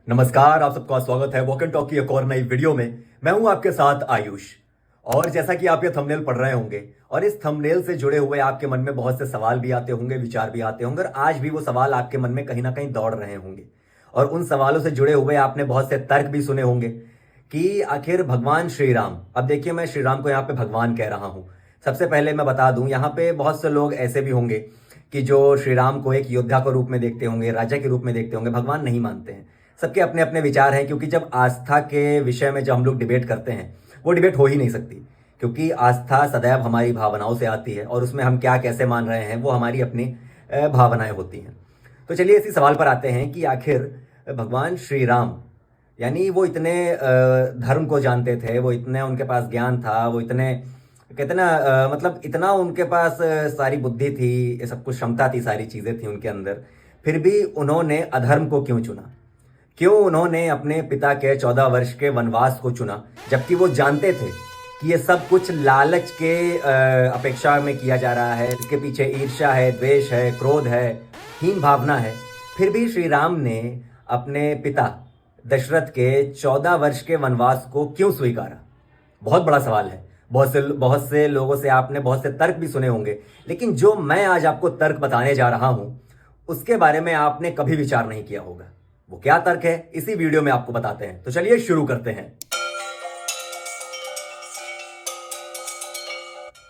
नमस्कार, आप सबका स्वागत है वॉक एंड टॉक की एक और नई वीडियो में। मैं हूं आपके साथ आयुष। और जैसा कि आप ये थंबनेल पढ़ रहे होंगे और इस थंबनेल से जुड़े हुए आपके मन में बहुत से सवाल भी आते होंगे, विचार भी आते होंगे और आज भी वो सवाल आपके मन में कहीं ना कहीं दौड़ रहे होंगे। और उन सवालों से जुड़े हुए आपने बहुत से तर्क भी सुने होंगे कि आखिर भगवान श्री राम, अब देखिए मैं श्री राम को यहाँ पे भगवान कह रहा हूं। सबसे पहले मैं बता दूं, यहाँ पे बहुत से लोग ऐसे भी होंगे कि जो श्री राम को एक योद्धा के रूप में देखते होंगे, राजा के रूप में देखते होंगे, भगवान नहीं मानते हैं। सबके अपने अपने विचार हैं, क्योंकि जब आस्था के विषय में जब हम लोग डिबेट करते हैं, वो डिबेट हो ही नहीं सकती, क्योंकि आस्था सदैव हमारी भावनाओं से आती है और उसमें हम क्या कैसे मान रहे हैं वो हमारी अपनी भावनाएं होती हैं। तो चलिए इसी सवाल पर आते हैं कि आखिर भगवान श्री राम, यानी वो इतने धर्म को जानते थे, वो इतने उनके पास ज्ञान था, वो इतने कहते ना मतलब इतना उनके पास सारी बुद्धि थी, ये सब कुछ क्षमता थी, सारी चीज़ें थी उनके अंदर, फिर भी उन्होंने अधर्म को क्यों चुना? क्यों उन्होंने अपने पिता के 14 वर्ष के वनवास को चुना, जबकि वो जानते थे कि ये सब कुछ लालच के अपेक्षा में किया जा रहा है, इसके पीछे ईर्ष्या है, द्वेष है, क्रोध है, हीन भावना है। फिर भी श्री राम ने अपने पिता दशरथ के 14 वर्ष के वनवास को क्यों स्वीकारा? बहुत बड़ा सवाल है। बहुत से लोगों से आपने बहुत से तर्क भी सुने होंगे, लेकिन जो मैं आज आपको तर्क बताने जा रहा हूं उसके बारे में आपने कभी विचार नहीं किया होगा। वो क्या तर्क है, इसी वीडियो में आपको बताते हैं। तो चलिए शुरू करते हैं।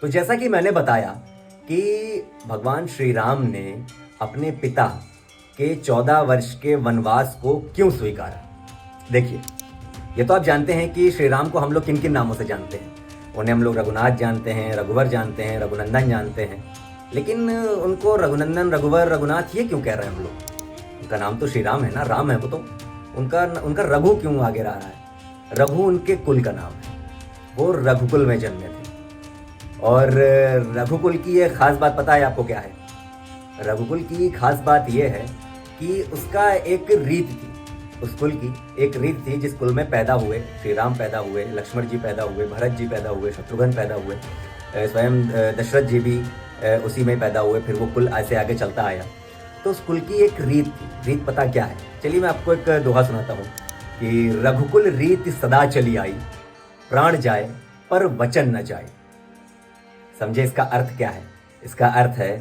तो जैसा कि मैंने बताया कि भगवान श्री राम ने अपने पिता के 14 वर्ष के वनवास को क्यों स्वीकारा? देखिए, ये तो आप जानते हैं कि श्री राम को हम लोग किन किन नामों से जानते हैं। उन्हें हम लोग रघुनाथ जानते हैं, रघुवर जानते हैं, रघुनंदन जानते हैं, लेकिन उनको रघुनंदन, रघुवर, रघुनाथ ये क्यों कह रहे हैं हम लोग? उनका नाम तो श्री राम है ना, राम है वो तो। उनका रघु क्यों आगे रह रहा है? रघु उनके कुल का नाम है, वो रघुकुल में जन्मे थे। और रघुकुल की ये खास बात पता है आपको क्या है? रघुकुल की खास बात ये है कि उसका एक रीत थी, उस कुल की एक रीत थी जिस कुल में पैदा हुए श्री राम पैदा हुए, लक्ष्मण जी पैदा हुए, भरत जी पैदा हुए, शत्रुघ्न पैदा हुए, स्वयं दशरथ जी भी उसी में पैदा हुए। फिर वो कुल ऐसे आगे चलता आया। तो उस कुल की एक रीत थी। रीत पता क्या है? चलिए मैं आपको एक दोहा सुनाता हूँ कि रघुकुल रीत सदा चली आई, प्राण जाए पर वचन न जाए। समझे इसका अर्थ क्या है? इसका अर्थ है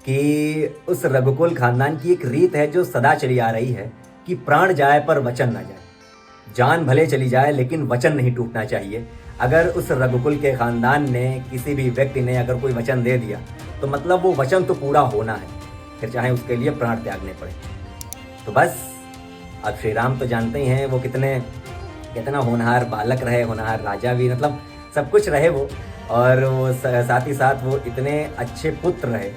कि उस रघुकुल खानदान की एक रीत है जो सदा चली आ रही है कि प्राण जाए पर वचन न जाए। जान भले चली जाए लेकिन वचन नहीं टूटना चाहिए। अगर उस रघुकुल के खानदान ने, किसी भी व्यक्ति ने अगर कोई वचन दे दिया तो मतलब वो वचन तो पूरा होना है, फिर चाहे उसके लिए प्राण त्यागने पड़े। तो बस अब श्री राम तो जानते ही हैं वो कितना होनहार बालक रहे, होनहार राजा भी, मतलब सब कुछ रहे वो। और वो साथ ही साथ वो इतने अच्छे पुत्र रहे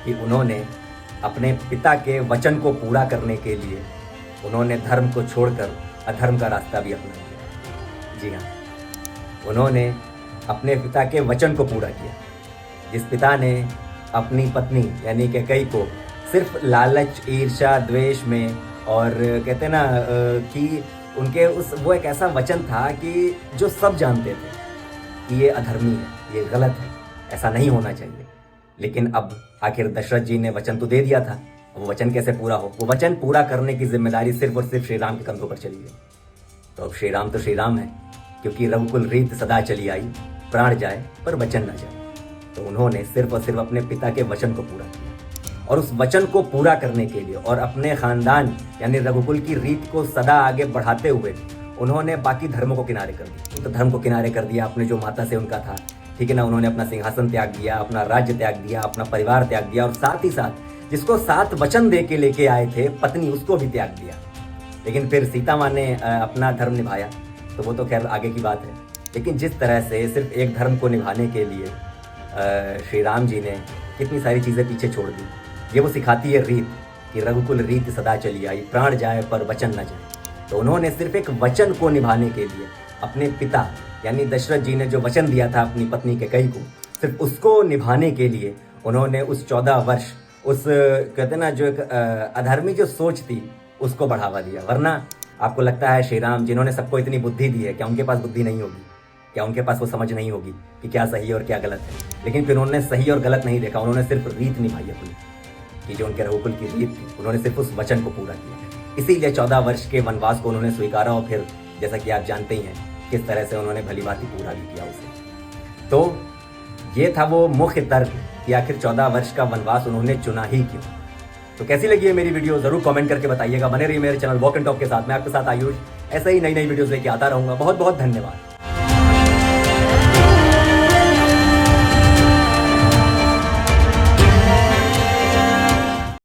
कि उन्होंने अपने पिता के वचन को पूरा करने के लिए उन्होंने धर्म को छोड़कर अधर्म का रास्ता भी अपना लिया। जी हाँ, उन्होंने अपने पिता के वचन को पूरा किया। जिस पिता ने अपनी पत्नी यानी कैकेयी को सिर्फ लालच, ईर्ष्या, द्वेष में, और कहते ना कि उनके वो एक ऐसा वचन था कि जो सब जानते थे कि ये अधर्मी है, ये गलत है, ऐसा नहीं होना चाहिए। लेकिन अब आखिर दशरथ जी ने वचन तो दे दिया था, वो वचन कैसे पूरा हो? वो वचन पूरा करने की जिम्मेदारी सिर्फ और सिर्फ श्री राम के कंधों पर चली गई। तो अब श्री राम तो श्री राम है, क्योंकि रघुकुल रीत सदा चली आई, प्राण जाए पर वचन न जाए। तो उन्होंने सिर्फ और सिर्फ अपने पिता के वचन को पूरा किया। और उस वचन को पूरा करने के लिए और अपने खानदान यानी रघुकुल की रीत को सदा आगे बढ़ाते हुए उन्होंने बाकी धर्मों को किनारे कर दिया। तो धर्म को किनारे कर दिया, अपने जो माता से उनका था, ठीक है ना, उन्होंने अपना सिंहासन त्याग दिया, अपना राज्य त्याग दिया, अपना परिवार त्याग दिया, और साथ ही साथ जिसको 7 वचन दे के लेके आए थे पत्नी, उसको भी त्याग दिया। लेकिन फिर सीता माँ ने अपना धर्म निभाया, तो वो तो खैर आगे की बात है। लेकिन जिस तरह से सिर्फ एक धर्म को निभाने के लिए श्री राम जी ने कितनी सारी चीज़ें पीछे छोड़ दी, ये वो सिखाती है रीत कि रघुकुल रीत सदा चली आई, प्राण जाए पर वचन न जाए। तो उन्होंने सिर्फ एक वचन को निभाने के लिए अपने पिता यानी दशरथ जी ने जो वचन दिया था अपनी पत्नी कैकेयी को, सिर्फ उसको निभाने के लिए उन्होंने उस 14 वर्ष उस कहते ना जो एक अधर्मी जो सोच थी उसको बढ़ावा दिया। वरना आपको लगता है श्री राम जिन्होंने सबको इतनी बुद्धि दी है, क्या उनके पास बुद्धि नहीं होगी? क्या उनके पास वो समझ नहीं होगी कि क्या सही और क्या गलत है? लेकिन फिर उन्होंने सही और गलत नहीं देखा, उन्होंने सिर्फ रीत निभाई अपनी, कि जो उनके रघुकुल की रीत थी, उन्होंने सिर्फ उस वचन को पूरा किया। इसीलिए 14 वर्ष के वनवास को उन्होंने स्वीकारा और फिर जैसा कि आप जानते ही हैं किस तरह से उन्होंने भली भांति पूरा भी किया उसे। तो ये था वो मुख्य तर्क कि आखिर 14 वर्ष का वनवास उन्होंने चुना ही क्यों। तो कैसी लगी है मेरी वीडियो जरूर कमेंट करके बताइएगा। बने रहिए मेरे चैनल वॉक एंड टॉक के साथ। मैं आपके साथ आयुष ऐसे ही नई नई वीडियोस लेके आता रहूंगा। बहुत बहुत धन्यवाद।